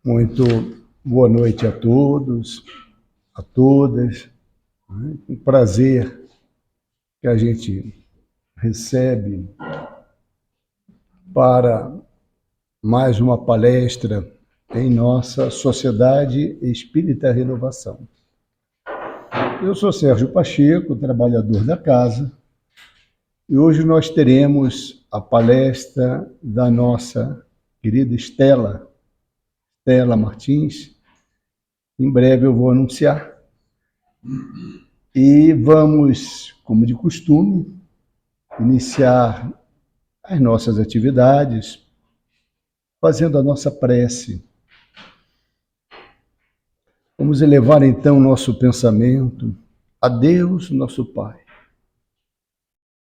Muito boa noite a todos, a todas. Um prazer que a gente recebe para mais uma palestra em nossa Sociedade Espírita Renovação. Eu sou Sérgio Pacheco, trabalhador da casa, e hoje nós teremos a palestra da nossa querida Estela Martins. Em breve eu vou anunciar. E vamos, como de costume, iniciar as nossas atividades fazendo a nossa prece. Vamos elevar então nosso pensamento a Deus, nosso Pai,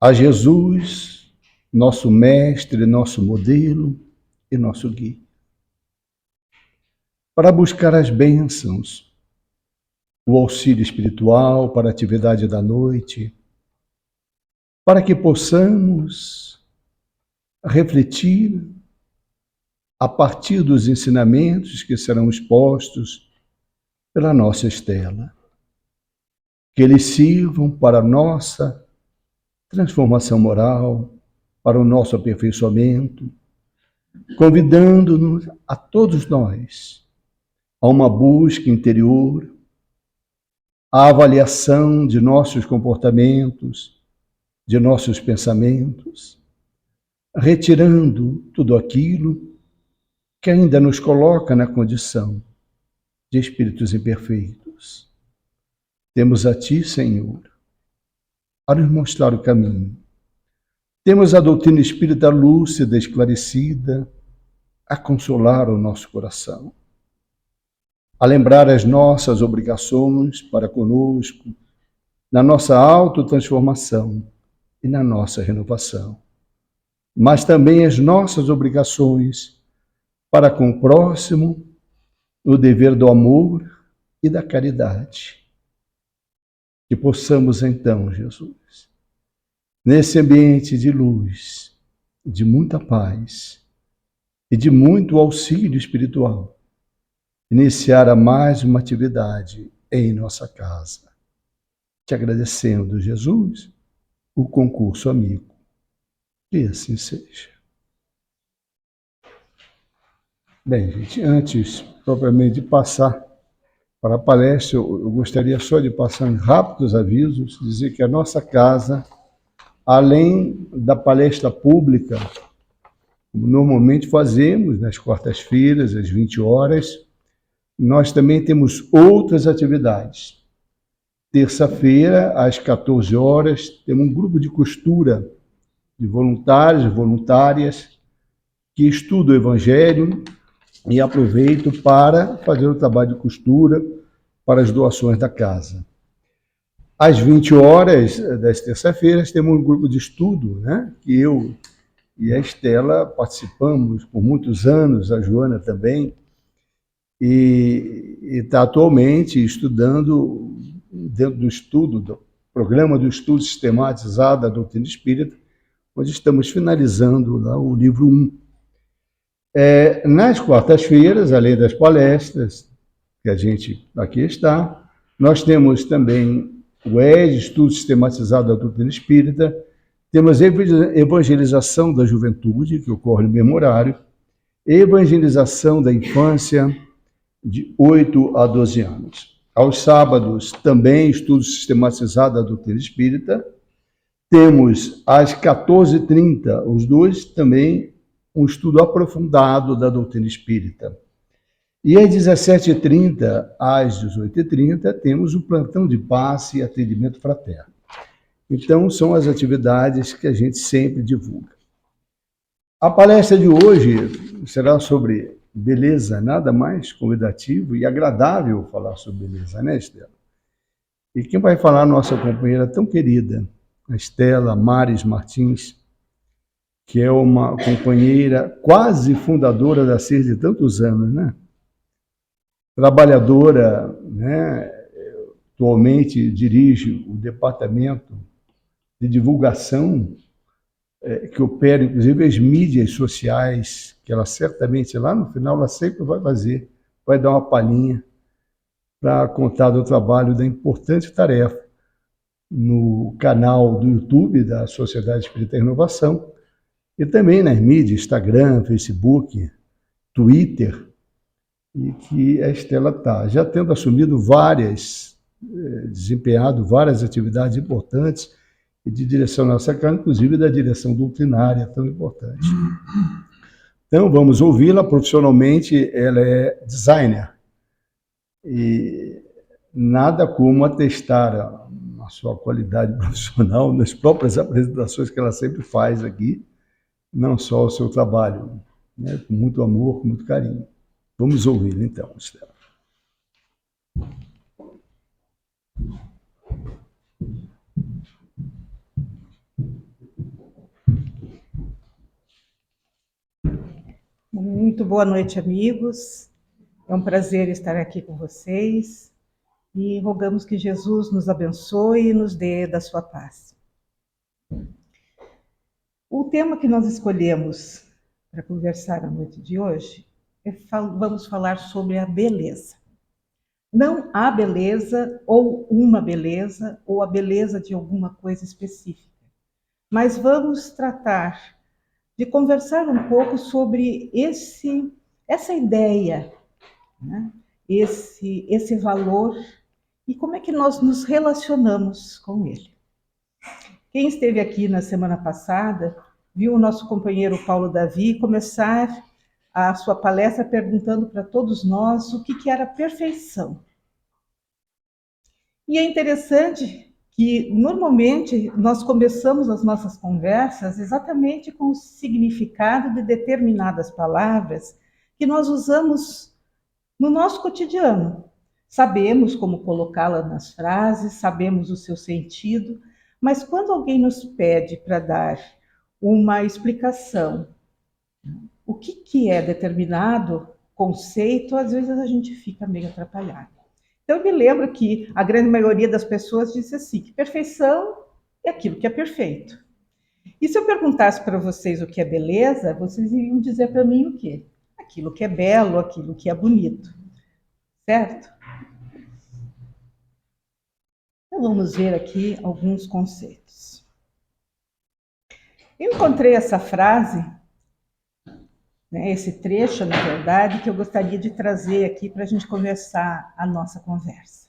a Jesus, nosso mestre, nosso modelo e nosso guia, para buscar as bênçãos, o auxílio espiritual para a atividade da noite, para que possamos refletir a partir dos ensinamentos que serão expostos pela nossa Estela, que eles sirvam para a nossa transformação moral, para o nosso aperfeiçoamento, convidando-nos a todos nós a uma busca interior, a avaliação de nossos comportamentos, de nossos pensamentos, retirando tudo aquilo que ainda nos coloca na condição de espíritos imperfeitos. Temos a Ti, Senhor, a nos mostrar o caminho. Temos a doutrina espírita lúcida, esclarecida, a consolar o nosso coração, a lembrar as nossas obrigações para conosco, na nossa autotransformação e na nossa renovação, mas também as nossas obrigações para com o próximo, no dever do amor e da caridade. Que possamos então, Jesus, nesse ambiente de luz, de muita paz e de muito auxílio espiritual, iniciar a mais uma atividade em nossa casa. Te agradecendo, Jesus, o concurso amigo. Que assim seja. Bem, gente, antes propriamente de passar para a palestra, eu gostaria só de passar em rápidos avisos, dizer que a nossa casa, além da palestra pública, como normalmente fazemos nas quartas-feiras, às 20 horas, nós também temos outras atividades. Terça-feira, às 14 horas, temos um grupo de costura de voluntários e voluntárias que estudam o Evangelho e aproveitam para fazer o trabalho de costura para as doações da casa. Às 20 horas das terça-feiras, temos um grupo de estudo, né, que eu e a Estela participamos por muitos anos, a Joana também, e está atualmente estudando, dentro do estudo, do programa do estudo sistematizado da doutrina espírita, onde estamos finalizando lá o livro 1. Nas quartas-feiras, além das palestras, que a gente aqui está, nós temos também o ED, Estudo Sistematizado da Doutrina Espírita, temos evangelização da juventude, que ocorre no mesmo horário, evangelização da infância, de 8 a 12 anos. Aos sábados, também estudo sistematizado da doutrina espírita. Temos às 14h30, os dois também, um estudo aprofundado da doutrina espírita. E às 17h30, às 18h30, temos o plantão de passe e atendimento fraterno. Então, são as atividades que a gente sempre divulga. A palestra de hoje será sobre beleza, nada mais convidativo e agradável falar sobre beleza, né, Estela? E quem vai falar a nossa companheira tão querida, a Estela Maris Martins, que é uma companheira quase fundadora da CIR de tantos anos, né? Trabalhadora, né? Atualmente dirige o departamento de divulgação que opera, inclusive, as mídias sociais, que ela certamente, lá no final, ela sempre vai fazer vai dar uma palhinha para contar do trabalho, da importante tarefa no canal do YouTube da Sociedade Espírita Renovação e também nas mídias, Instagram, Facebook, Twitter, e que a Estela está já tendo assumido desempenhado várias atividades importantes e de direção nossa casa, inclusive da direção doutrinária, tão importante. Então, vamos ouvi-la. Profissionalmente, ela é designer. E nada como atestar a sua qualidade profissional nas próprias apresentações que ela sempre faz aqui, não só o seu trabalho, né, com muito amor, com muito carinho. Vamos ouvi-la, então, Estela. Muito boa noite, amigos. É um prazer estar aqui com vocês e rogamos que Jesus nos abençoe e nos dê da sua paz. O tema que nós escolhemos para conversar a noite de hoje vamos falar sobre a beleza. Não a beleza ou uma beleza ou a beleza de alguma coisa específica, mas vamos tratar de conversar um pouco sobre essa ideia, né? esse valor e como é que nós nos relacionamos com ele. Quem esteve aqui na semana passada viu o nosso companheiro Paulo Davi começar a sua palestra perguntando para todos nós o que era perfeição. E é interessante que, normalmente, nós começamos as nossas conversas exatamente com o significado de determinadas palavras que nós usamos no nosso cotidiano. Sabemos como colocá-la nas frases, sabemos o seu sentido, mas quando alguém nos pede para dar uma explicação, o que é determinado conceito, às vezes a gente fica meio atrapalhado. Então, eu me lembro que a grande maioria das pessoas disse assim, que perfeição é aquilo que é perfeito. E se eu perguntasse para vocês o que é beleza, vocês iriam dizer para mim o quê? Aquilo que é belo, aquilo que é bonito. Certo? Então, vamos ver aqui alguns conceitos. Eu encontrei essa frase, né, esse trecho, na verdade, que eu gostaria de trazer aqui para a gente conversar a nossa conversa.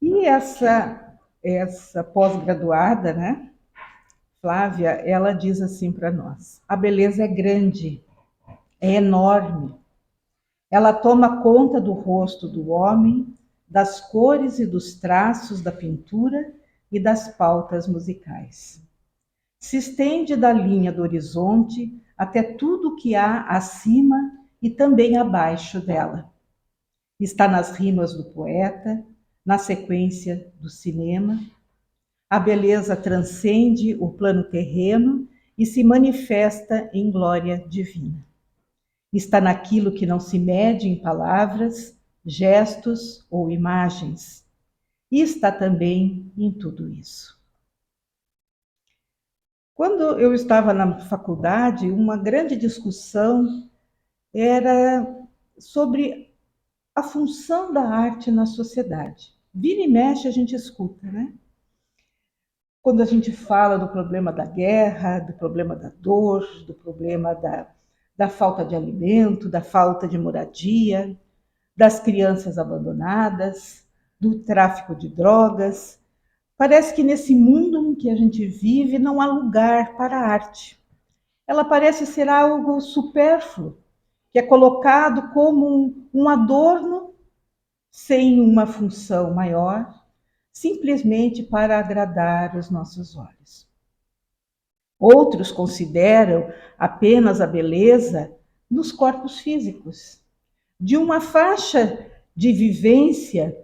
E essa pós-graduada, né, Flávia, ela diz assim para nós: a beleza é grande, é enorme. Ela toma conta do rosto do homem, das cores e dos traços da pintura e das pautas musicais. Se estende da linha do horizonte até tudo o que há acima e também abaixo dela. Está nas rimas do poeta, na sequência do cinema. A beleza transcende o plano terreno e se manifesta em glória divina. Está naquilo que não se mede em palavras, gestos ou imagens. E está também em tudo isso. Quando eu estava na faculdade, uma grande discussão era sobre a função da arte na sociedade. Vira e mexe a gente escuta, né? Quando a gente fala do problema da guerra, do problema da dor, do problema da falta de alimento, da falta de moradia, das crianças abandonadas, do tráfico de drogas. Parece que nesse mundo em que a gente vive não há lugar para a arte. Ela parece ser algo supérfluo, que é colocado como um adorno sem uma função maior, simplesmente para agradar os nossos olhos. Outros consideram apenas a beleza nos corpos físicos, de uma faixa de vivência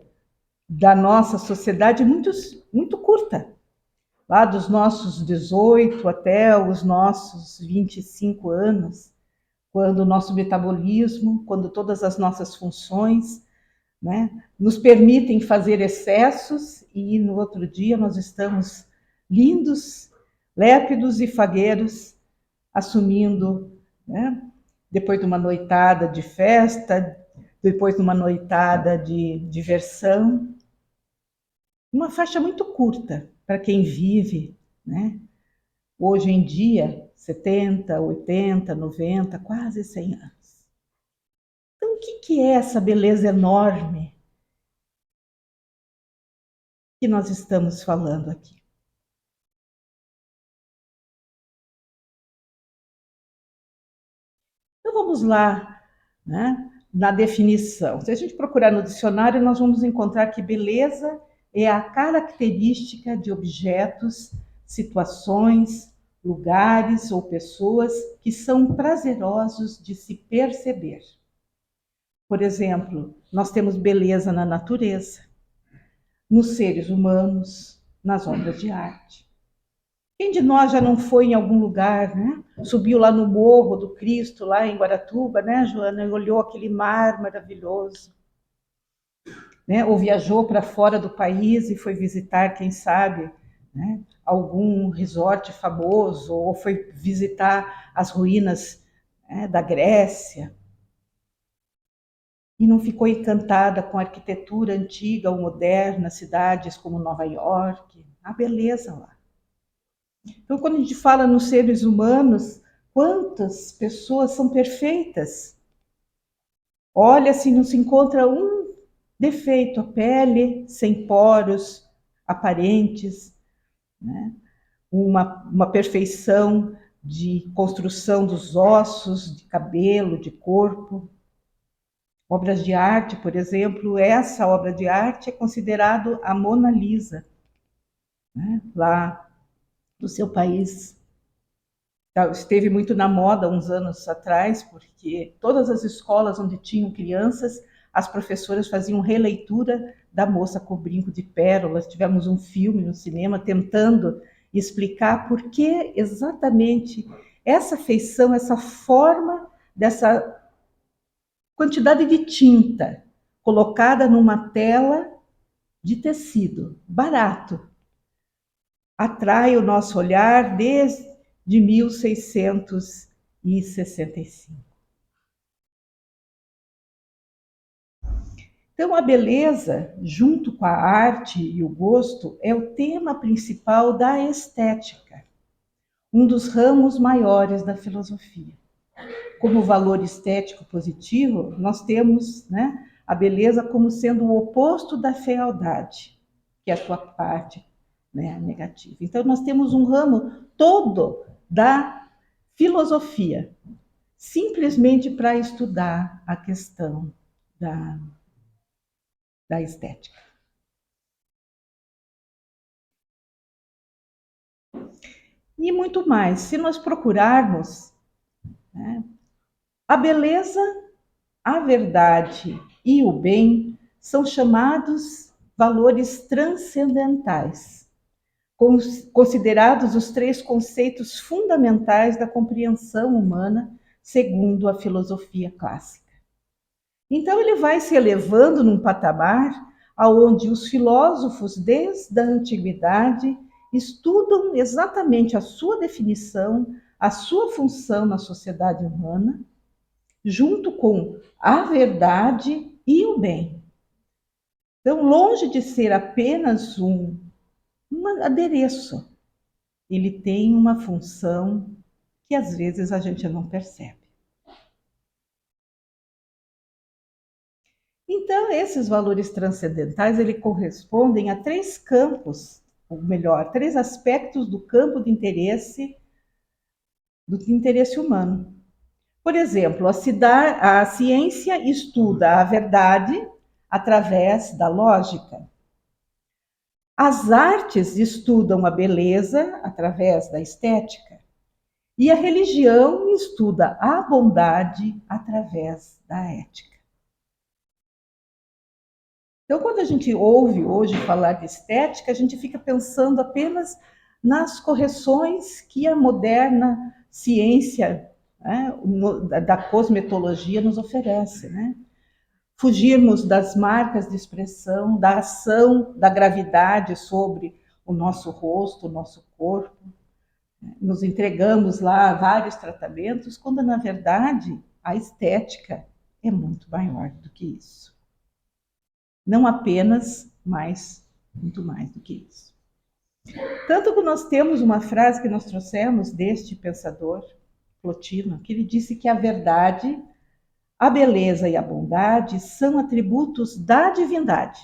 da nossa sociedade muito curta, lá dos nossos 18 até os nossos 25 anos, quando o nosso metabolismo, quando todas as nossas funções, né, nos permitem fazer excessos e no outro dia nós estamos lindos, lépidos e fagueiros, assumindo, né, depois de uma noitada de festa, depois numa noitada de diversão. Uma faixa muito curta para quem vive, né? Hoje em dia, 70, 80, 90, quase 100 anos. Então, o que é essa beleza enorme que nós estamos falando aqui? Então, vamos lá, né? Na definição. Se a gente procurar no dicionário, nós vamos encontrar que beleza é a característica de objetos, situações, lugares ou pessoas que são prazerosos de se perceber. Por exemplo, nós temos beleza na natureza, nos seres humanos, nas obras de arte. Quem de nós já não foi em algum lugar, né? Subiu lá no Morro do Cristo, lá em Guaratuba, né, Joana? E olhou aquele mar maravilhoso. Né? Ou viajou para fora do país e foi visitar, quem sabe, né, algum resort famoso, ou foi visitar as ruínas, né, da Grécia. E não ficou encantada com a arquitetura antiga ou moderna, cidades como Nova York, a beleza lá. Então, quando a gente fala nos seres humanos, quantas pessoas são perfeitas? Olha-se, não se encontra um defeito, a pele sem poros aparentes, né? Uma perfeição de construção dos ossos, de cabelo, de corpo. Obras de arte, por exemplo, essa obra de arte é considerada a Mona Lisa, né? Lá no seu país. Esteve muito na moda uns anos atrás, porque todas as escolas onde tinham crianças, as professoras faziam releitura da Moça com Brinco de Pérolas. Tivemos um filme no cinema tentando explicar por que exatamente essa feição, essa forma dessa quantidade de tinta colocada numa tela de tecido barato atrai o nosso olhar desde 1665. Então, a beleza, junto com a arte e o gosto, é o tema principal da estética, um dos ramos maiores da filosofia. Como valor estético positivo, nós temos, né, a beleza como sendo o oposto da fealdade, que é a sua parte, né, negativa. Então, nós temos um ramo todo da filosofia, simplesmente para estudar a questão da estética. E muito mais. Se nós procurarmos, né, a beleza, a verdade e o bem são chamados valores transcendentais, considerados os três conceitos fundamentais da compreensão humana, segundo a filosofia clássica. Então ele vai se elevando num patamar aonde os filósofos desde a antiguidade estudam exatamente a sua definição, a sua função na sociedade humana, junto com a verdade e o bem. Então, longe de ser apenas um adereço, ele tem uma função que às vezes a gente não percebe. Então, esses valores transcendentais, eles correspondem a três campos, ou melhor, três aspectos do campo de interesse humano. Por exemplo, a ciência estuda a verdade através da lógica. As artes estudam a beleza através da estética. E a religião estuda a bondade através da ética. Então, quando a gente ouve hoje falar de estética, a gente fica pensando apenas nas correções que a moderna ciência, né, da cosmetologia nos oferece, né? Fugirmos das marcas de expressão, da ação da gravidade sobre o nosso rosto, o nosso corpo. Nos entregamos lá a vários tratamentos, quando na verdade a estética é muito maior do que isso. Não apenas, mas muito mais do que isso. Tanto que nós temos uma frase que nós trouxemos deste pensador, Plotino, que ele disse que a verdade, a beleza e a bondade são atributos da divindade.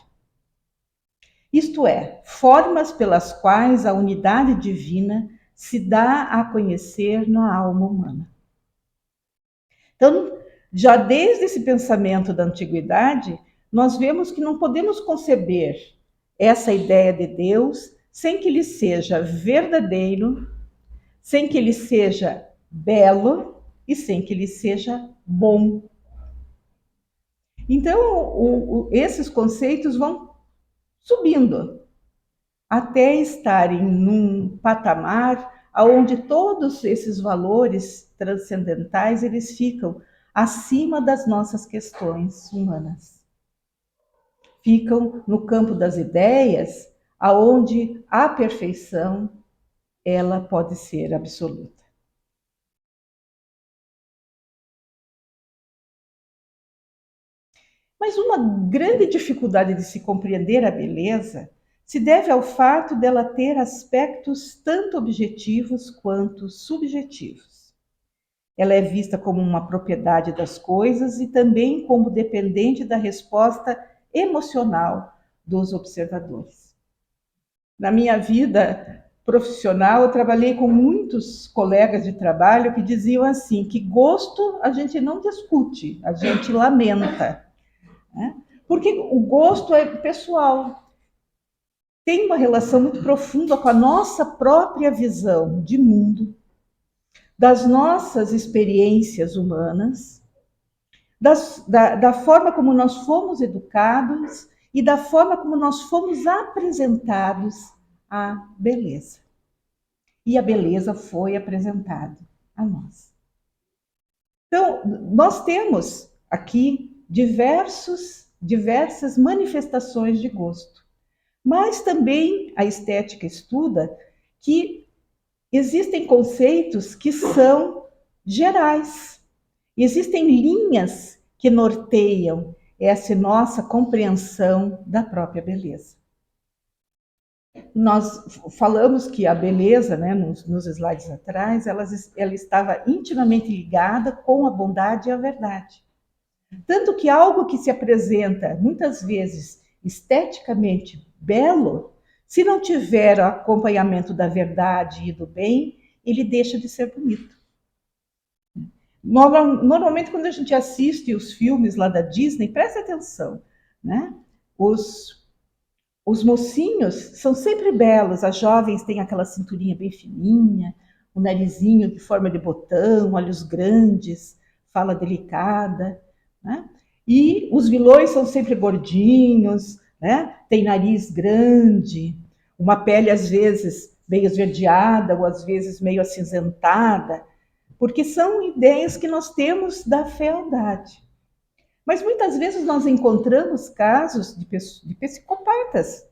Isto é, formas pelas quais a unidade divina se dá a conhecer na alma humana. Então, já desde esse pensamento da antiguidade, nós vemos que não podemos conceber essa ideia de Deus sem que ele seja verdadeiro, sem que ele seja belo e sem que ele seja bom. Então, esses conceitos vão subindo até estarem num patamar onde todos esses valores transcendentais eles ficam acima das nossas questões humanas. Ficam no campo das ideias, aonde a perfeição ela pode ser absoluta. Mas uma grande dificuldade de se compreender a beleza se deve ao fato dela ter aspectos tanto objetivos quanto subjetivos. Ela é vista como uma propriedade das coisas e também como dependente da resposta emocional dos observadores. Na minha vida profissional, eu trabalhei com muitos colegas de trabalho que diziam assim, que gosto a gente não discute, a gente lamenta, né? Porque o gosto é pessoal, tem uma relação muito profunda com a nossa própria visão de mundo, das nossas experiências humanas, da forma como nós fomos educados e da forma como nós fomos apresentados à beleza. E a beleza foi apresentada a nós. Então, nós temos aqui diversas manifestações de gosto. Mas também a estética estuda que existem conceitos que são gerais. Existem linhas que norteiam essa nossa compreensão da própria beleza. Nós falamos que a beleza, né, nos slides atrás, ela estava intimamente ligada com a bondade e a verdade. Tanto que algo que se apresenta, muitas vezes, esteticamente belo, se não tiver o acompanhamento da verdade e do bem, ele deixa de ser bonito. Normalmente, quando a gente assiste os filmes lá da Disney, presta atenção, né? Os mocinhos são sempre belos, as jovens têm aquela cinturinha bem fininha, o narizinho de forma de botão, olhos grandes, fala delicada, né? E os vilões são sempre gordinhos, né? Tem nariz grande, uma pele às vezes meio esverdeada ou às vezes meio acinzentada, porque são ideias que nós temos da fealdade. Mas muitas vezes nós encontramos casos de psicopatas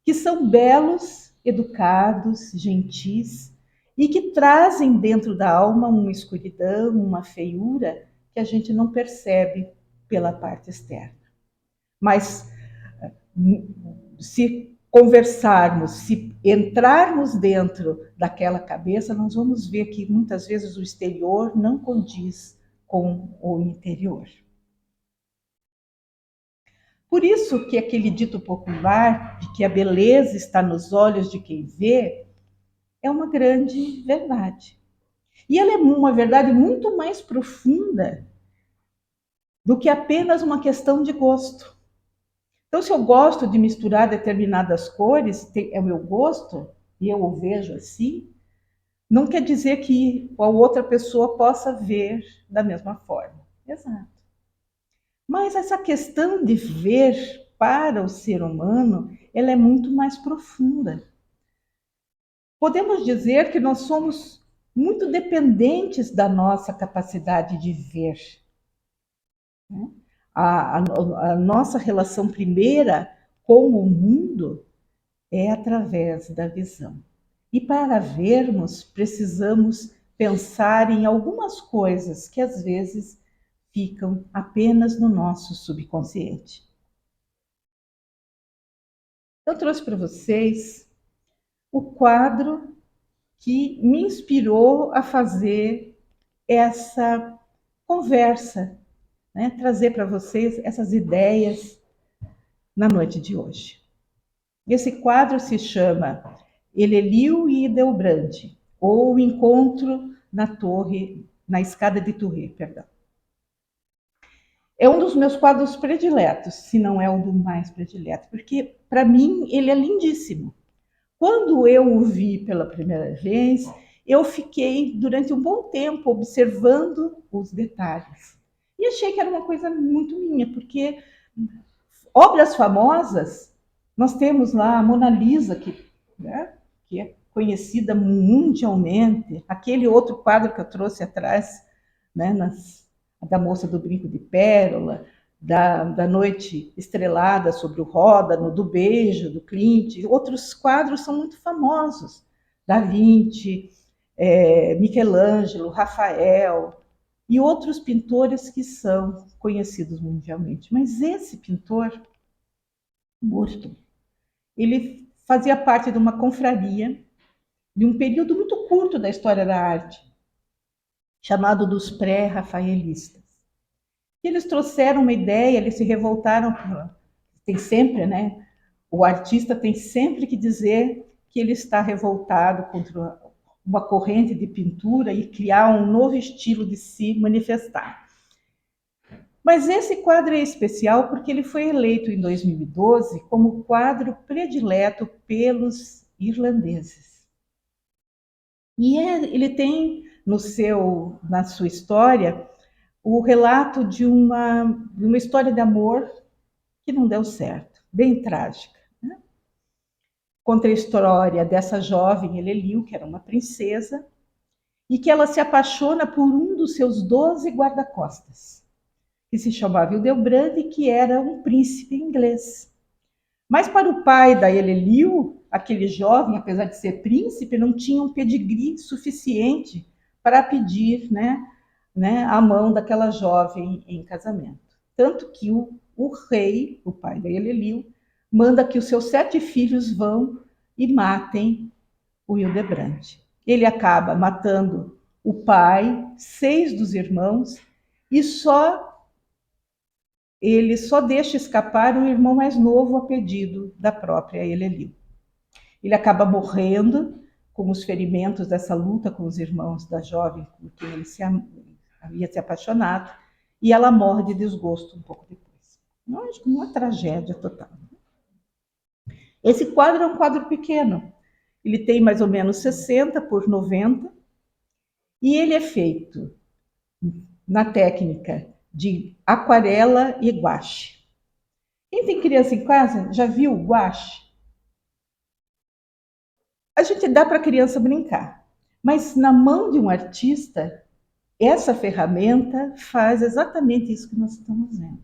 que são belos, educados, gentis e que trazem dentro da alma uma escuridão, uma feiura que a gente não percebe pela parte externa. Mas se conversarmos, se entrarmos dentro daquela cabeça, nós vamos ver que muitas vezes o exterior não condiz com o interior. Por isso que aquele dito popular de que a beleza está nos olhos de quem vê é uma grande verdade. E ela é uma verdade muito mais profunda do que apenas uma questão de gosto. Então, se eu gosto de misturar determinadas cores, é o meu gosto, e eu o vejo assim, não quer dizer que a outra pessoa possa ver da mesma forma. Exato. Mas essa questão de ver para o ser humano, ela é muito mais profunda. Podemos dizer que nós somos muito dependentes da nossa capacidade de ver. A nossa relação primeira com o mundo é através da visão. E para vermos, precisamos pensar em algumas coisas que às vezes ficam apenas no nosso subconsciente. Eu trouxe para vocês o quadro que me inspirou a fazer essa conversa, né? Trazer para vocês essas ideias na noite de hoje. Esse quadro se chama Elelio e Hildebrand, ou o Encontro na Escada de Tourret, perdão. É um dos meus quadros prediletos, se não é o do mais predileto, porque, para mim, ele é lindíssimo. Quando eu o vi pela primeira vez, eu fiquei, durante um bom tempo, observando os detalhes. E achei que era uma coisa muito minha, porque obras famosas, nós temos lá a Mona Lisa, né, que é conhecida mundialmente, aquele outro quadro que eu trouxe atrás, né, da Moça do Brinco de Pérola, da Noite Estrelada sobre o Ródano, do Beijo, do Klimt. Outros quadros são muito famosos. Da Vinci, Michelangelo, Rafael e outros pintores que são conhecidos mundialmente. Mas esse pintor, Burton, ele fazia parte de uma confraria de um período muito curto da história da arte, chamado dos pré-rafaelistas. Eles trouxeram uma ideia, eles se revoltaram. Tem sempre, né? O artista tem sempre que dizer que ele está revoltado contra uma corrente de pintura e criar um novo estilo de se manifestar. Mas esse quadro é especial porque ele foi eleito em 2012 como o quadro predileto pelos irlandeses. E ele tem na sua história o relato de uma história de amor que não deu certo, bem trágica. Né? Conta a história dessa jovem Elelio, que era uma princesa, e que ela se apaixona por um dos seus 12 guarda-costas, que se chamava Hildebrand, que era um príncipe inglês. Mas para o pai da Elelio, aquele jovem, apesar de ser príncipe, não tinha um pedigree suficiente para pedir, né, a mão daquela jovem em casamento. Tanto que o rei, o pai da Elelio, manda que os seus 7 filhos vão e matem o Hildebrand. Ele acaba matando o pai, 6 dos irmãos, e ele só deixa escapar o irmão mais novo a pedido da própria Elelio. Ele acaba morrendo com os ferimentos dessa luta com os irmãos da jovem com quem ele havia se apaixonado, e ela morre de desgosto um pouco depois. Uma tragédia total. Esse quadro é um quadro pequeno. Ele tem mais ou menos 60 por 90, e ele é feito na técnica de aquarela e guache. Quem tem criança em casa já viu o guache? A gente dá para a criança brincar, mas na mão de um artista, essa ferramenta faz exatamente isso que nós estamos vendo.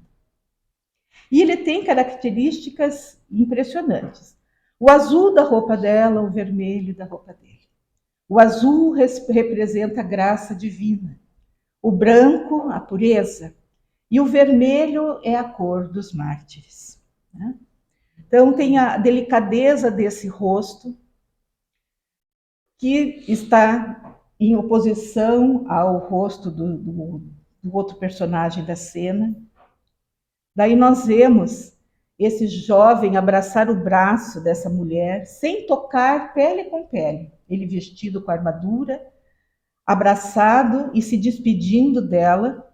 E ele tem características impressionantes. O azul da roupa dela, o vermelho da roupa dele. O azul representa a graça divina. O branco, a pureza. E o vermelho é a cor dos mártires. Né? Então, tem a delicadeza desse rosto, que está em oposição ao rosto do outro personagem da cena. Daí nós vemos esse jovem abraçar o braço dessa mulher, sem tocar pele com pele. Ele vestido com armadura, abraçado e se despedindo dela.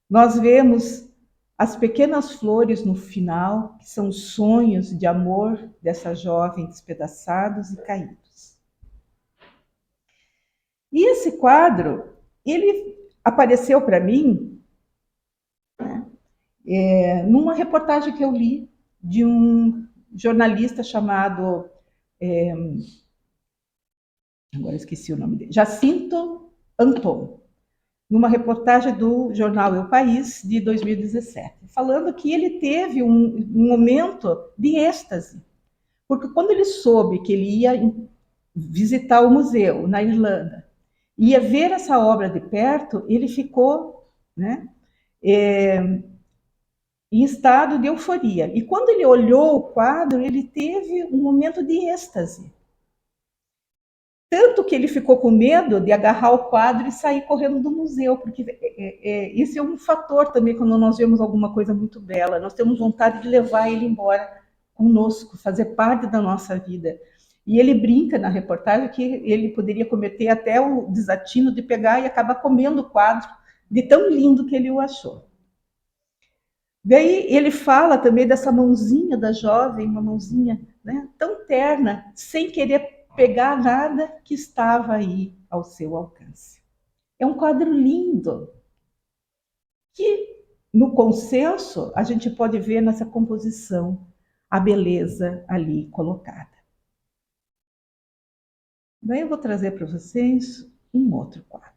Nós vemos as pequenas flores no final, que são sonhos de amor dessa jovem despedaçados e caídos. E esse quadro, ele apareceu para mim, né, numa reportagem que eu li de um jornalista chamado, agora esqueci o nome dele, Jacinto Anton, numa reportagem do jornal El País, de 2017, falando que ele teve um momento de êxtase, porque quando ele soube que ele ia visitar o museu na Irlanda, ia ver essa obra de perto, ele ficou, né, em estado de euforia. E quando ele olhou o quadro, ele teve um momento de êxtase. Tanto que ele ficou com medo de agarrar o quadro e sair correndo do museu, porque esse é um fator também quando nós vemos alguma coisa muito bela. Nós temos vontade de levar ele embora conosco, fazer parte da nossa vida. E ele brinca na reportagem que ele poderia cometer até o desatino de pegar e acabar comendo o quadro, de tão lindo que ele o achou. Daí ele fala também dessa mãozinha da jovem, uma mãozinha, né, tão terna, sem querer pegar nada que estava aí ao seu alcance. É um quadro lindo, que no consenso a gente pode ver nessa composição a beleza ali colocada. Daí eu vou trazer para vocês um outro quadro.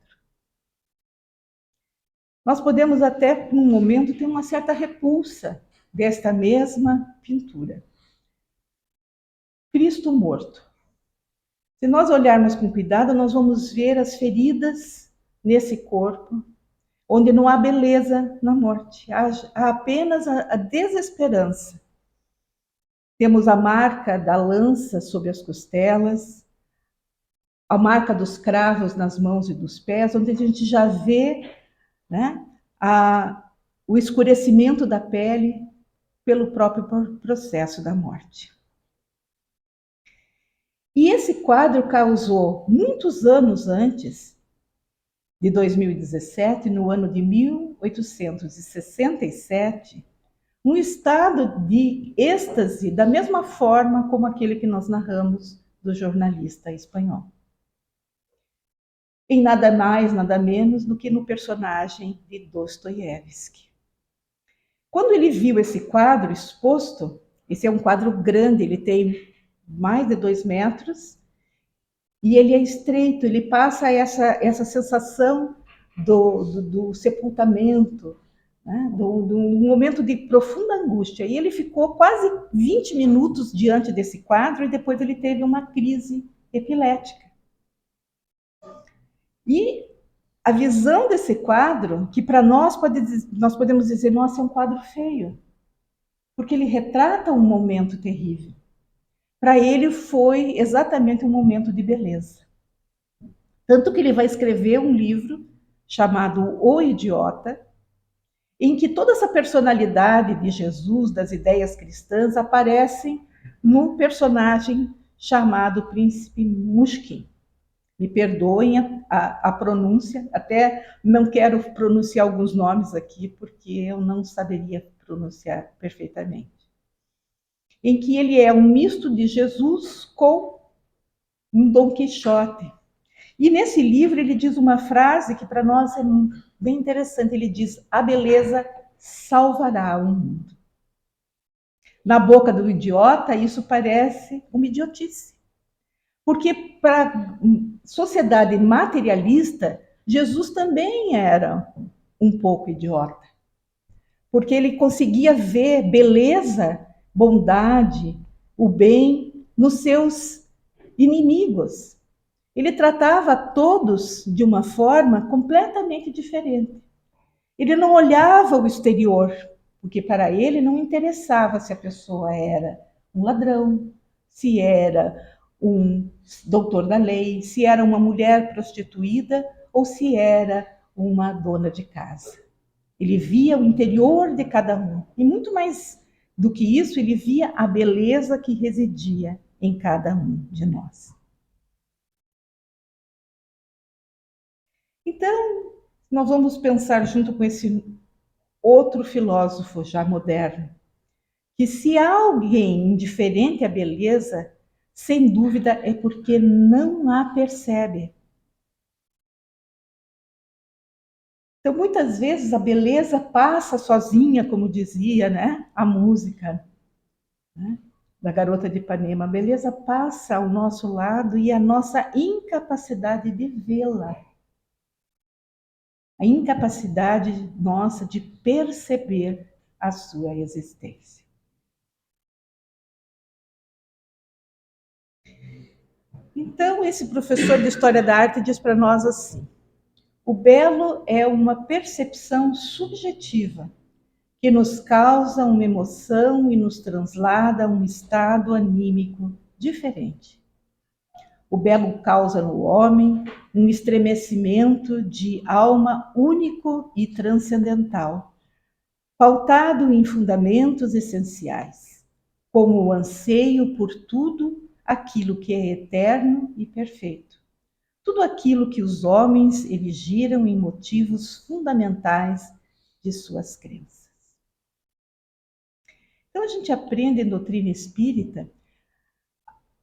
Nós podemos até, num momento, ter uma certa repulsa desta mesma pintura. Cristo morto. Se nós olharmos com cuidado, nós vamos ver as feridas nesse corpo, onde não há beleza na morte, há apenas a desesperança. Temos a marca da lança sobre as costelas, a marca dos cravos nas mãos e dos pés, onde a gente já vê, né, o escurecimento da pele pelo próprio processo da morte. E esse quadro causou, muitos anos antes de 2017, no ano de 1867, um estado de êxtase da mesma forma como aquele que nós narramos do jornalista espanhol. Em nada mais, nada menos do que no personagem de Dostoiévski. Quando ele viu esse quadro exposto, esse é um quadro grande, ele tem mais de 2 metros, e ele é estreito, ele passa essa sensação do sepultamento, né? do momento de profunda angústia. E ele ficou quase 20 minutos diante desse quadro e depois ele teve uma crise epilética. E a visão desse quadro, que para nós nós podemos dizer, nossa, é um quadro feio, porque ele retrata um momento terrível. Para ele foi exatamente um momento de beleza. Tanto que ele vai escrever um livro chamado O Idiota, em que toda essa personalidade de Jesus, das ideias cristãs, aparecem num personagem chamado Príncipe Mushkin. Me perdoem a pronúncia, até não quero pronunciar alguns nomes aqui, porque eu não saberia pronunciar perfeitamente. Em que ele é um misto de Jesus com um Dom Quixote. E nesse livro ele diz uma frase que para nós é bem interessante. Ele diz: a beleza salvará o mundo. Na boca do idiota, isso parece uma idiotice. Porque para a sociedade materialista, Jesus também era um pouco idiota. Porque ele conseguia ver beleza, bondade, o bem nos seus inimigos. Ele tratava todos de uma forma completamente diferente. Ele não olhava o exterior, porque para ele não interessava se a pessoa era um ladrão, se era um doutor da lei, se era uma mulher prostituída ou se era uma dona de casa. Ele via o interior de cada um. E muito mais do que isso, ele via a beleza que residia em cada um de nós. Então, nós vamos pensar junto com esse outro filósofo já moderno, que se há alguém indiferente à beleza, sem dúvida é porque não a percebe. Então, muitas vezes a beleza passa sozinha, como dizia, né, a música, né, da Garota de Ipanema. A beleza passa ao nosso lado e a nossa incapacidade de vê-la. A incapacidade nossa de perceber a sua existência. Então, esse professor de História da Arte diz para nós assim: o belo é uma percepção subjetiva que nos causa uma emoção e nos translada a um estado anímico diferente. O belo causa no homem um estremecimento de alma único e transcendental, pautado em fundamentos essenciais, como o anseio por tudo aquilo que é eterno e perfeito, tudo aquilo que os homens erigiram em motivos fundamentais de suas crenças. Então a gente aprende em doutrina espírita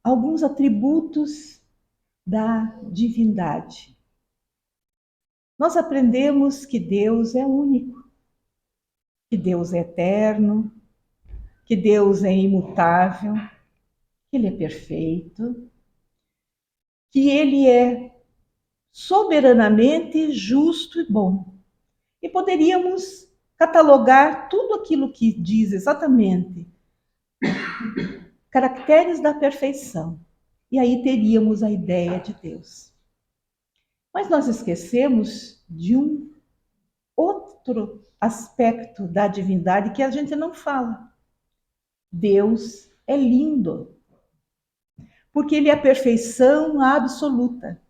alguns atributos da divindade. Nós aprendemos que Deus é único, que Deus é eterno, que Deus é imutável, que Ele é perfeito, que Ele é soberanamente justo e bom. E poderíamos catalogar tudo aquilo que diz exatamente caracteres da perfeição. E aí teríamos a ideia de Deus. Mas nós esquecemos de um outro aspecto da divindade que a gente não fala. Deus é lindo, porque Ele é a perfeição absoluta.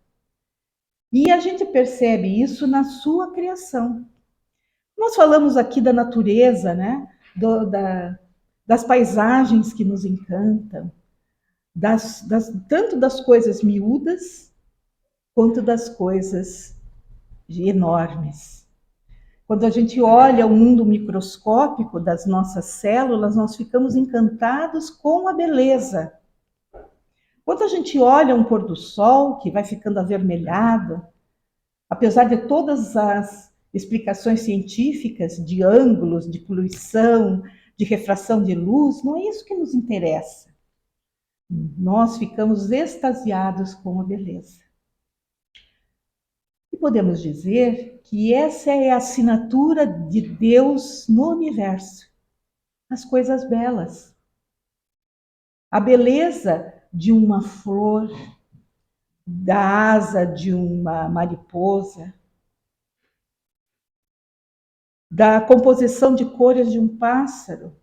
E a gente percebe isso na sua criação. Nós falamos aqui da natureza, né? Das paisagens que nos encantam, tanto das coisas miúdas quanto das coisas enormes. Quando a gente olha o mundo microscópico das nossas células, nós ficamos encantados com a beleza. Quando a gente olha um pôr do sol que vai ficando avermelhado, apesar de todas as explicações científicas de ângulos, de poluição, de refração de luz, não é isso que nos interessa. Nós ficamos extasiados com a beleza. E podemos dizer que essa é a assinatura de Deus no universo, as coisas belas. A beleza de uma flor, da asa de uma mariposa, da composição de cores de um pássaro.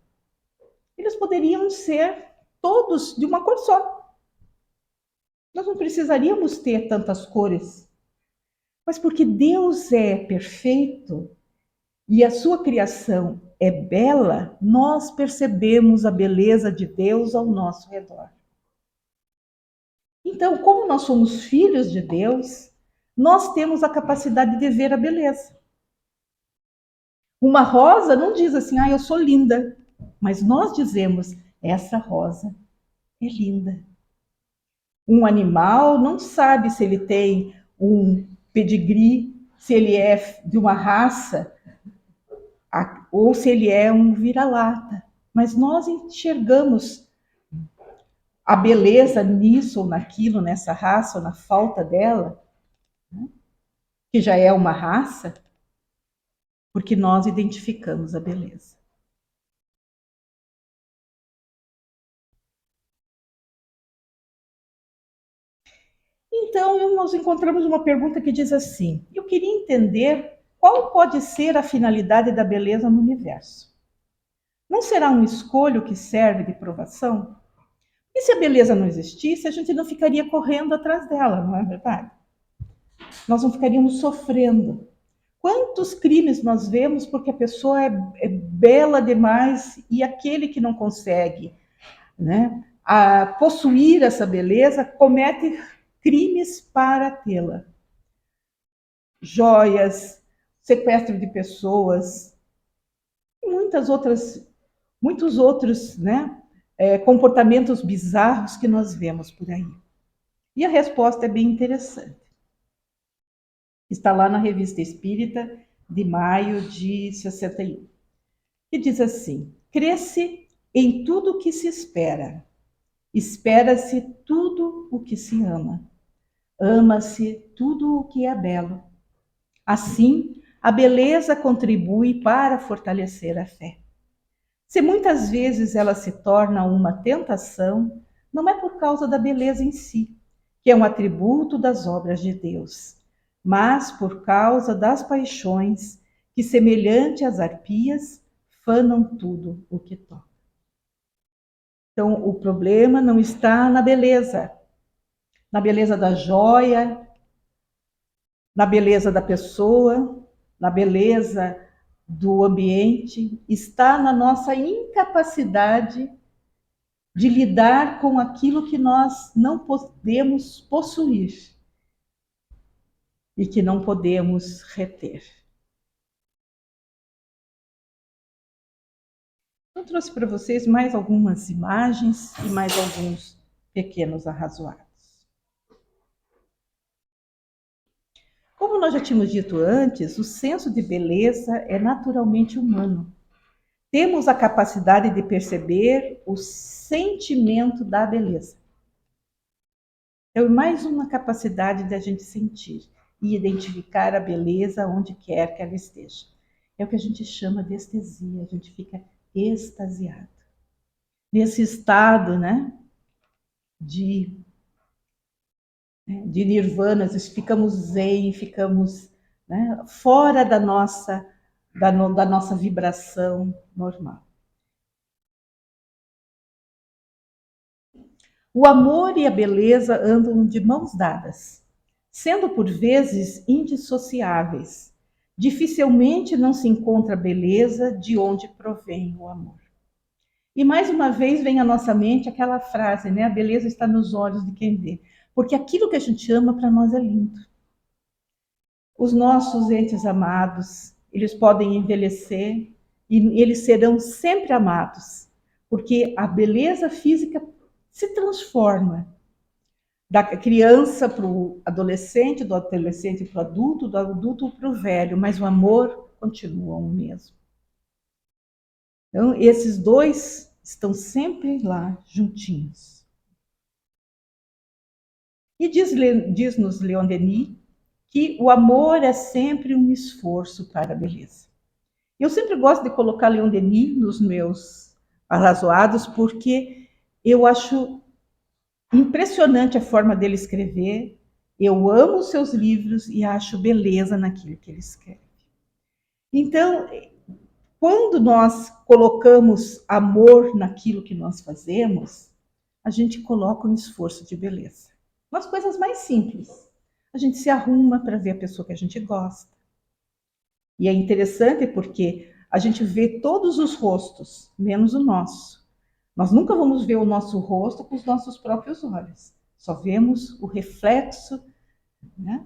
Eles poderiam ser todos de uma cor só. Nós não precisaríamos ter tantas cores. Mas porque Deus é perfeito e a sua criação é bela, nós percebemos a beleza de Deus ao nosso redor. Então, como nós somos filhos de Deus, nós temos a capacidade de ver a beleza. Uma rosa não diz assim, eu sou linda, mas nós dizemos, essa rosa é linda. Um animal não sabe se ele tem um pedigree, se ele é de uma raça, ou se ele é um vira-lata. Mas nós enxergamos a beleza nisso ou naquilo, nessa raça ou na falta dela, que já é uma raça, porque nós identificamos a beleza. Então, nós encontramos uma pergunta que diz assim: eu queria entender qual pode ser a finalidade da beleza no universo. Não será um escolho que serve de provação? E se a beleza não existisse, a gente não ficaria correndo atrás dela, não é verdade? Nós não ficaríamos sofrendo. Quantos crimes nós vemos porque a pessoa é bela demais e aquele que não consegue, né, possuir essa beleza comete crimes para tê-la. Joias, sequestro de pessoas e muitos outros, né, comportamentos bizarros que nós vemos por aí. E a resposta é bem interessante. Está lá na Revista Espírita de maio de 61. E diz assim: cresce em tudo o que se espera. Espera-se tudo o que se ama. Ama-se tudo o que é belo. Assim, a beleza contribui para fortalecer a fé. Se muitas vezes ela se torna uma tentação, não é por causa da beleza em si, que é um atributo das obras de Deus, mas por causa das paixões que, semelhante às arpias, fanam tudo o que toca. Então, o problema não está na beleza da joia, na beleza da pessoa, na beleza do ambiente, está na nossa incapacidade de lidar com aquilo que nós não podemos possuir e que não podemos reter. Eu trouxe para vocês mais algumas imagens e mais alguns pequenos arrazoados. Como nós já tínhamos dito antes, o senso de beleza é naturalmente humano. Temos a capacidade de perceber o sentimento da beleza. É mais uma capacidade da gente sentir e identificar a beleza onde quer que ela esteja. É o que a gente chama de estesia, a gente fica extasiado. Nesse estado, né, de nirvana, ficamos zen, ficamos, né, fora da nossa vibração normal. O amor e a beleza andam de mãos dadas, sendo por vezes indissociáveis. Dificilmente não se encontra beleza de onde provém o amor. E mais uma vez vem à nossa mente aquela frase, né? A beleza está nos olhos de quem vê. Porque aquilo que a gente ama para nós é lindo. Os nossos entes amados, eles podem envelhecer e eles serão sempre amados, porque a beleza física se transforma da criança para o adolescente, do adolescente para o adulto, do adulto para o velho, mas o amor continua o mesmo. Então, esses dois estão sempre lá juntinhos. E diz-nos Leon Denis que o amor é sempre um esforço para a beleza. Eu sempre gosto de colocar Leon Denis nos meus arrazoados, porque eu acho impressionante a forma dele escrever. Eu amo os seus livros e acho beleza naquilo que ele escreve. Então, quando nós colocamos amor naquilo que nós fazemos, a gente coloca um esforço de beleza. Nas coisas mais simples. A gente se arruma para ver a pessoa que a gente gosta. E é interessante porque a gente vê todos os rostos, menos o nosso. Nós nunca vamos ver o nosso rosto com os nossos próprios olhos. Só vemos o reflexo, né,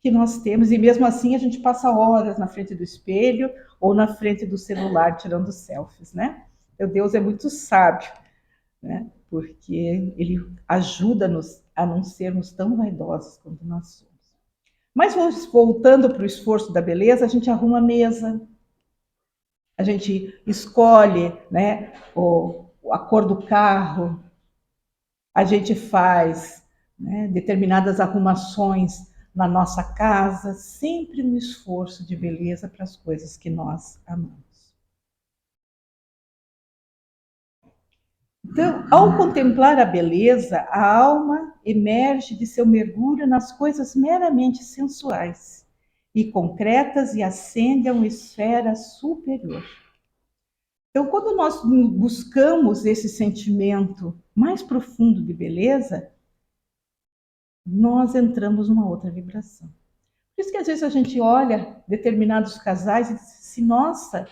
que nós temos. E mesmo assim a gente passa horas na frente do espelho ou na frente do celular tirando selfies, né? Meu Deus é muito sábio, né? Porque ele ajuda-nos a não sermos tão vaidosos quanto nós somos. Mas voltando para o esforço da beleza, a gente arruma a mesa, a gente escolhe, né, a cor do carro, a gente faz, né, determinadas arrumações na nossa casa, sempre um esforço de beleza para as coisas que nós amamos. Então, ao contemplar a beleza, a alma emerge de seu mergulho nas coisas meramente sensuais e concretas e ascende a uma esfera superior. Então, quando nós buscamos esse sentimento mais profundo de beleza, nós entramos numa outra vibração. Por isso que às vezes a gente olha determinados casais e diz assim, nossa,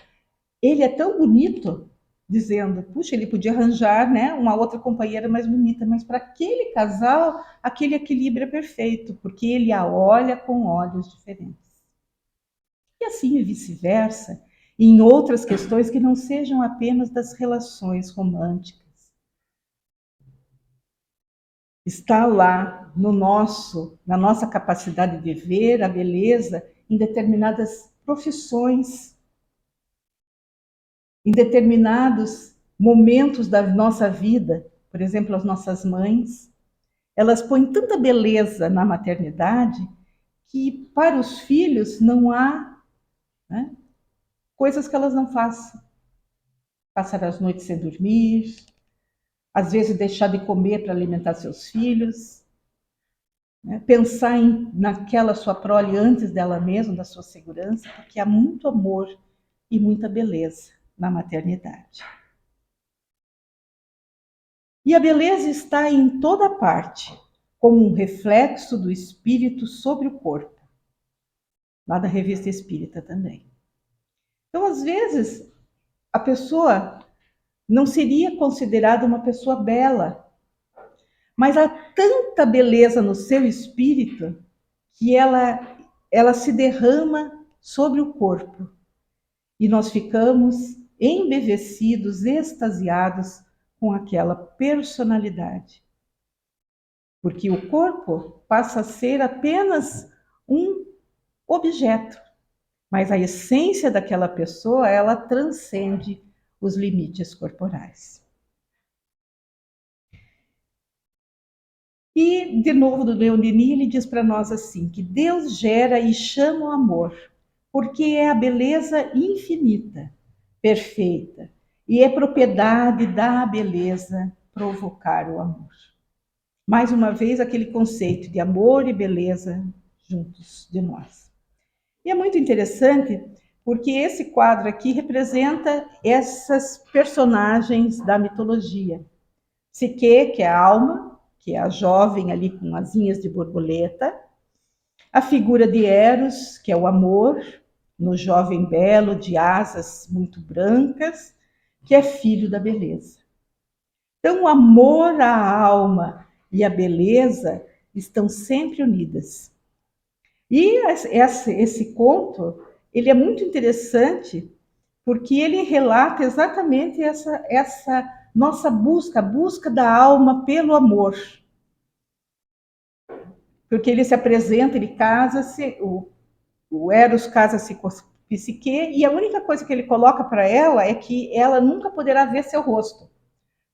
ele é tão bonito, dizendo, puxa, ele podia arranjar, né, uma outra companheira mais bonita, mas para aquele casal, aquele equilíbrio é perfeito, porque ele a olha com olhos diferentes. E assim vice-versa, em outras questões que não sejam apenas das relações românticas. Está lá na nossa capacidade de ver a beleza em determinadas profissões, em determinados momentos da nossa vida. Por exemplo, as nossas mães, elas põem tanta beleza na maternidade que para os filhos não há, né, coisas que elas não façam. Passar as noites sem dormir, às vezes deixar de comer para alimentar seus filhos. né? Pensar naquela sua prole antes dela mesma, da sua segurança, porque há muito amor e muita beleza na maternidade. E a beleza está em toda parte, como um reflexo do espírito sobre o corpo, lá da Revista Espírita também. Então, às vezes, a pessoa não seria considerada uma pessoa bela, mas há tanta beleza no seu espírito que ela se derrama sobre o corpo. E nós ficamos embevecidos, extasiados com aquela personalidade. Porque o corpo passa a ser apenas um objeto, mas a essência daquela pessoa, ela transcende os limites corporais. E, de novo, do Leon Denis, ele diz para nós assim, que Deus gera e chama o amor, porque é a beleza infinita, perfeita, e é propriedade da beleza provocar o amor. Mais uma vez, aquele conceito de amor e beleza juntos de nós. E é muito interessante, porque esse quadro aqui representa essas personagens da mitologia. Psique, que é a alma, que é a jovem ali com asinhas de borboleta. A figura de Eros, que é o amor, no jovem belo de asas muito brancas, que é filho da beleza. Então, o amor, a alma e a beleza estão sempre unidas. E esse conto, ele é muito interessante, porque ele relata exatamente essa nossa busca, a busca da alma pelo amor. Porque ele se apresenta, ele casa-se, o Eros casa-se com a Psique, e a única coisa que ele coloca para ela é que ela nunca poderá ver seu rosto.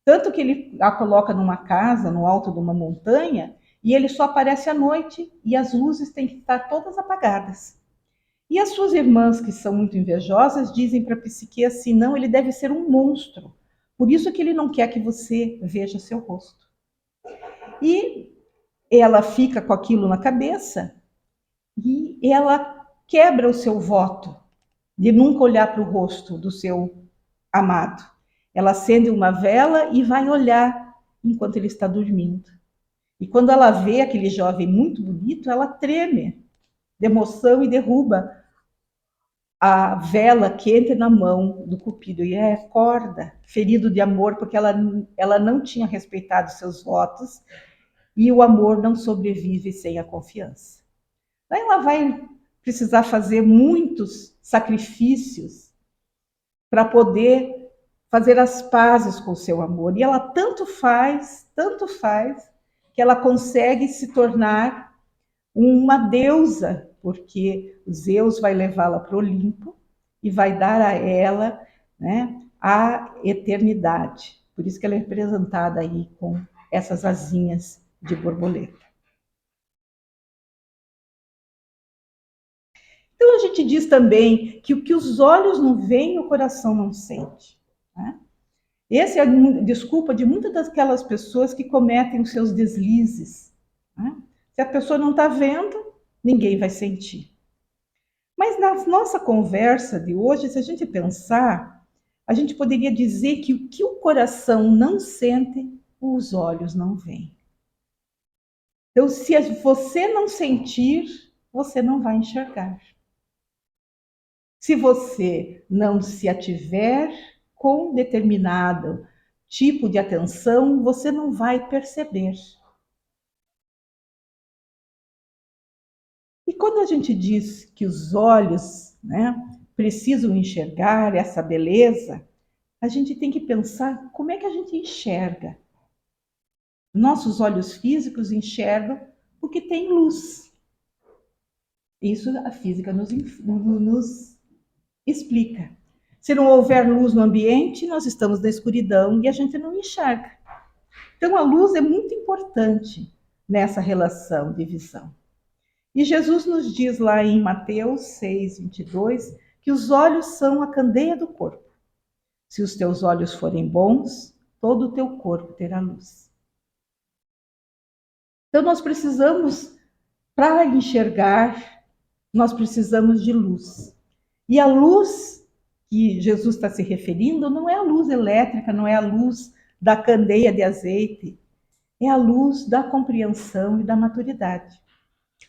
Tanto que ele a coloca numa casa, no alto de uma montanha, e ele só aparece à noite, e as luzes têm que estar todas apagadas. E as suas irmãs, que são muito invejosas, dizem para Psique assim, não, ele deve ser um monstro. Por isso que ele não quer que você veja seu rosto. E ela fica com aquilo na cabeça e ela quebra o seu voto de nunca olhar para o rosto do seu amado. Ela acende uma vela e vai olhar enquanto ele está dormindo. E quando ela vê aquele jovem muito bonito, ela treme de emoção e derruba a vela quente na mão do Cupido e acorda, ferido de amor, porque ela não tinha respeitado seus votos e o amor não sobrevive sem a confiança. Daí ela vai precisar fazer muitos sacrifícios para poder fazer as pazes com o seu amor. E ela tanto faz, que ela consegue se tornar uma deusa, porque Zeus vai levá-la para o Olimpo e vai dar a ela, né, a eternidade. Por isso que ela é representada aí com essas asinhas de borboleta. Então a gente diz também que o que os olhos não veem, o coração não sente. Né? Essa é a desculpa de muitas daquelas pessoas que cometem os seus deslizes. Né? Se a pessoa não está vendo, ninguém vai sentir. Mas na nossa conversa de hoje, se a gente pensar, a gente poderia dizer que o que o coração não sente, os olhos não veem. Então, se você não sentir, você não vai enxergar. Se você não se ativer com determinado tipo de atenção, você não vai perceber. E quando a gente diz que os olhos, né, precisam enxergar essa beleza, a gente tem que pensar como é que a gente enxerga. Nossos olhos físicos enxergam porque tem luz. Isso a física nos explica. Se não houver luz no ambiente, nós estamos na escuridão e a gente não enxerga. Então, a luz é muito importante nessa relação de visão. E Jesus nos diz lá em Mateus 6, 22, que os olhos são a candeia do corpo. Se os teus olhos forem bons, todo o teu corpo terá luz. Então, nós precisamos para enxergar, nós precisamos de luz. E a luz que Jesus está se referindo não é a luz elétrica, não é a luz da candeia de azeite, é a luz da compreensão e da maturidade.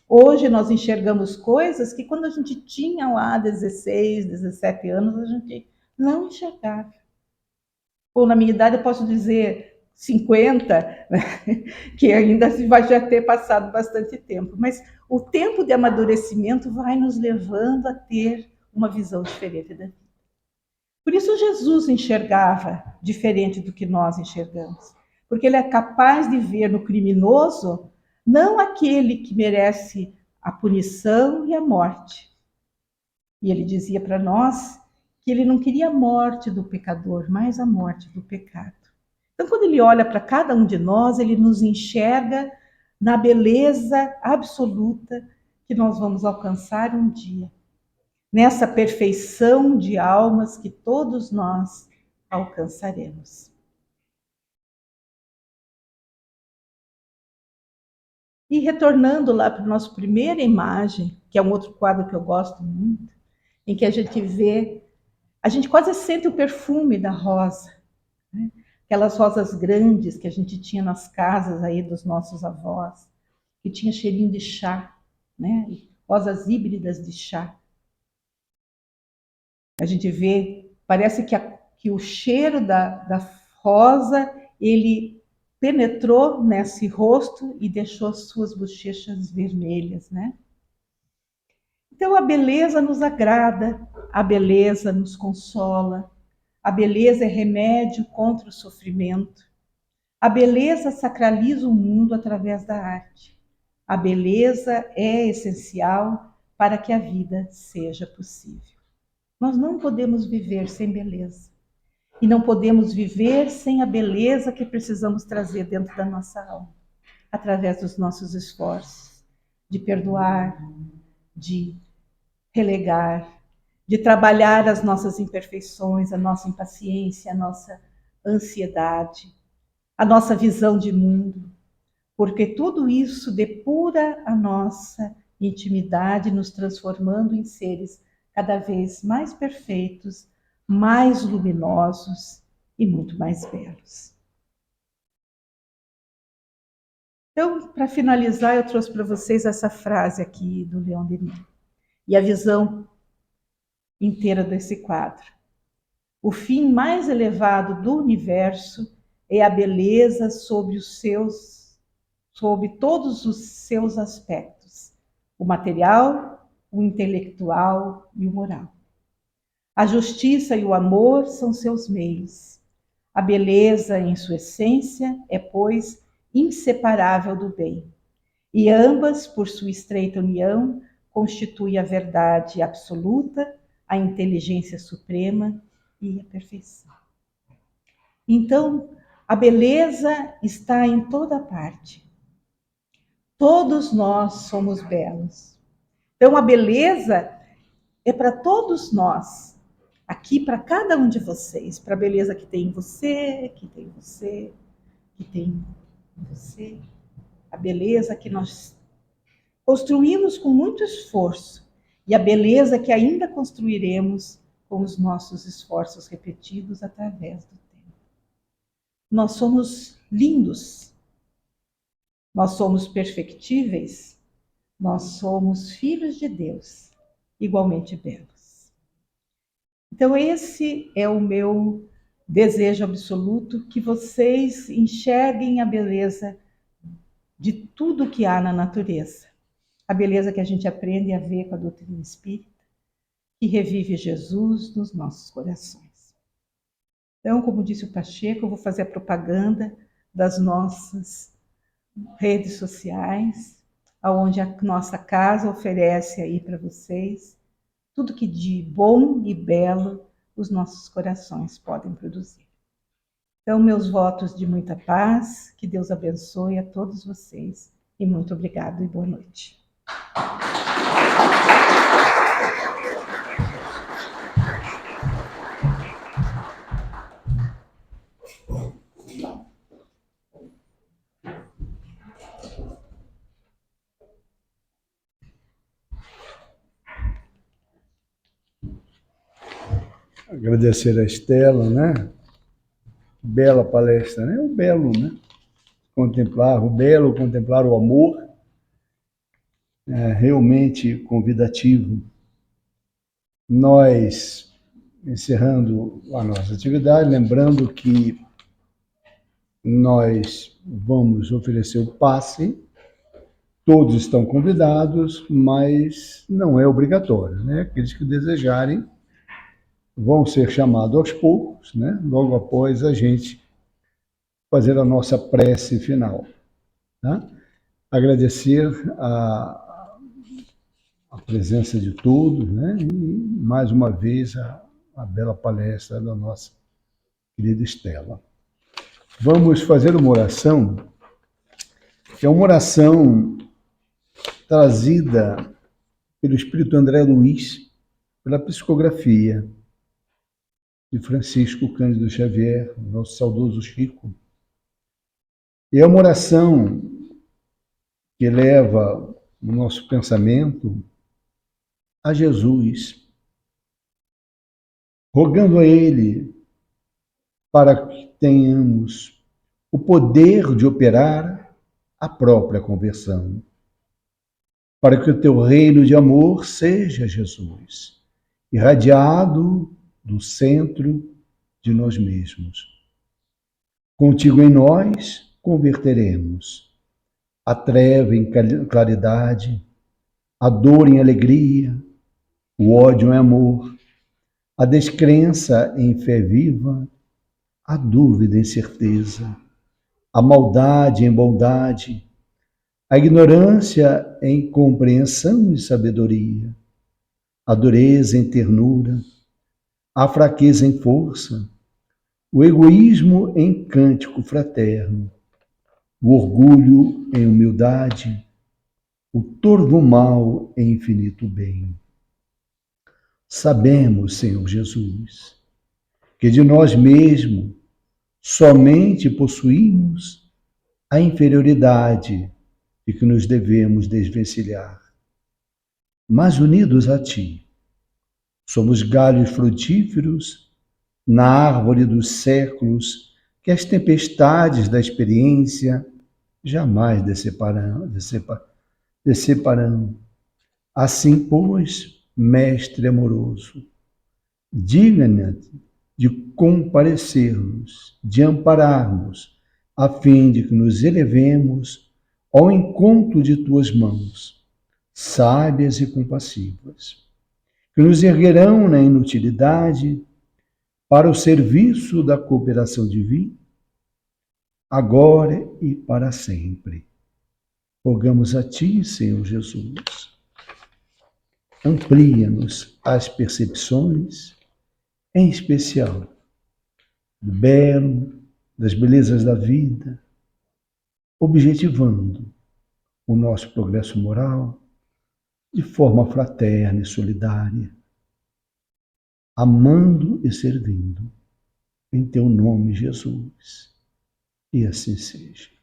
Hoje nós enxergamos coisas que quando a gente tinha lá 16, 17 anos, a gente não enxergava. Ou na minha idade eu posso dizer 50, né? Que ainda vai já ter passado bastante tempo. Mas o tempo de amadurecimento vai nos levando a ter uma visão diferente da vida. Por isso Jesus enxergava diferente do que nós enxergamos. Porque ele é capaz de ver no criminoso não aquele que merece a punição e a morte. E ele dizia para nós que ele não queria a morte do pecador, mas a morte do pecado. Então, quando ele olha para cada um de nós, ele nos enxerga na beleza absoluta que nós vamos alcançar um dia. Nessa perfeição de almas que todos nós alcançaremos. E retornando lá para a nossa primeira imagem, que é um outro quadro que eu gosto muito, em que a gente quase sente o perfume da rosa, né? Aquelas rosas grandes que a gente tinha nas casas aí dos nossos avós, que tinha cheirinho de chá, né? Rosas híbridas de chá. A gente vê, parece que o cheiro da rosa, ele penetrou nesse rosto e deixou suas bochechas vermelhas, né? Então a beleza nos agrada, a beleza nos consola, a beleza é remédio contra o sofrimento, a beleza sacraliza o mundo através da arte. A beleza é essencial para que a vida seja possível. Nós não podemos viver sem beleza. E não podemos viver sem a beleza que precisamos trazer dentro da nossa alma, através dos nossos esforços de perdoar, de relegar, de trabalhar as nossas imperfeições, a nossa impaciência, a nossa ansiedade, a nossa visão de mundo, porque tudo isso depura a nossa intimidade, nos transformando em seres cada vez mais perfeitos, mais luminosos e muito mais belos. Então, para finalizar, eu trouxe para vocês essa frase aqui do Leon Denis e a visão inteira desse quadro. O fim mais elevado do universo é a beleza sobre todos os seus aspectos, o material, o intelectual e o moral. A justiça e o amor são seus meios. A beleza, em sua essência, é, pois, inseparável do bem. E ambas, por sua estreita união, constituem a verdade absoluta, a inteligência suprema e a perfeição. Então, a beleza está em toda parte. Todos nós somos belos. Então, a beleza é para todos nós, aqui para cada um de vocês, para a beleza que tem em você, que tem em você, que tem em você, a beleza que nós construímos com muito esforço e a beleza que ainda construiremos com os nossos esforços repetidos através do tempo. Nós somos lindos, nós somos perfectíveis, nós somos filhos de Deus, igualmente belos. Então esse é o meu desejo absoluto, que vocês enxerguem a beleza de tudo que há na natureza. A beleza que a gente aprende a ver com a doutrina espírita, que revive Jesus nos nossos corações. Então, como disse o Pacheco, eu vou fazer a propaganda das nossas redes sociais, onde a nossa casa oferece aí para vocês tudo que de bom e belo os nossos corações podem produzir. Então, meus votos de muita paz, que Deus abençoe a todos vocês e muito obrigado e boa noite. Agradecer a Estela, né? Bela palestra, né? O belo, né? Contemplar o belo, contemplar o amor, é realmente convidativo. Nós, encerrando a nossa atividade, lembrando que nós vamos oferecer o passe, todos estão convidados, mas não é obrigatório, né? Aqueles que desejarem vão ser chamados aos poucos, né? Logo após a gente fazer a nossa prece final. Tá? Agradecer a presença de todos, né? E mais uma vez a bela palestra da nossa querida Estela. Vamos fazer uma oração, que é uma oração trazida pelo Espírito André Luiz, pela psicografia de Francisco Cândido Xavier, nosso saudoso Chico. E é uma oração que leva o nosso pensamento a Jesus, rogando a Ele para que tenhamos o poder de operar a própria conversão, para que o teu reino de amor seja, Jesus, irradiado do centro de nós mesmos. Contigo em nós converteremos a treva em claridade, a dor em alegria, o ódio em amor, a descrença em fé viva, a dúvida em certeza, a maldade em bondade, a ignorância em compreensão e sabedoria, a dureza em ternura, a fraqueza em força, o egoísmo em cântico fraterno, o orgulho em humildade, o torvo mal em infinito bem. Sabemos, Senhor Jesus, que de nós mesmos somente possuímos a inferioridade de que nos devemos desvencilhar. Mas unidos a Ti, somos galhos frutíferos na árvore dos séculos que as tempestades da experiência jamais deceparão. Assim, pois, Mestre amoroso, digna-te de comparecermos, de ampararmos, a fim de que nos elevemos ao encontro de tuas mãos, sábias e compassivas, que nos erguerão na inutilidade para o serviço da cooperação divina, agora e para sempre. Rogamos a Ti, Senhor Jesus, amplia-nos as percepções, em especial do belo, das belezas da vida, objetivando o nosso progresso moral de forma fraterna e solidária, amando e servindo em Teu nome, Jesus. E assim seja.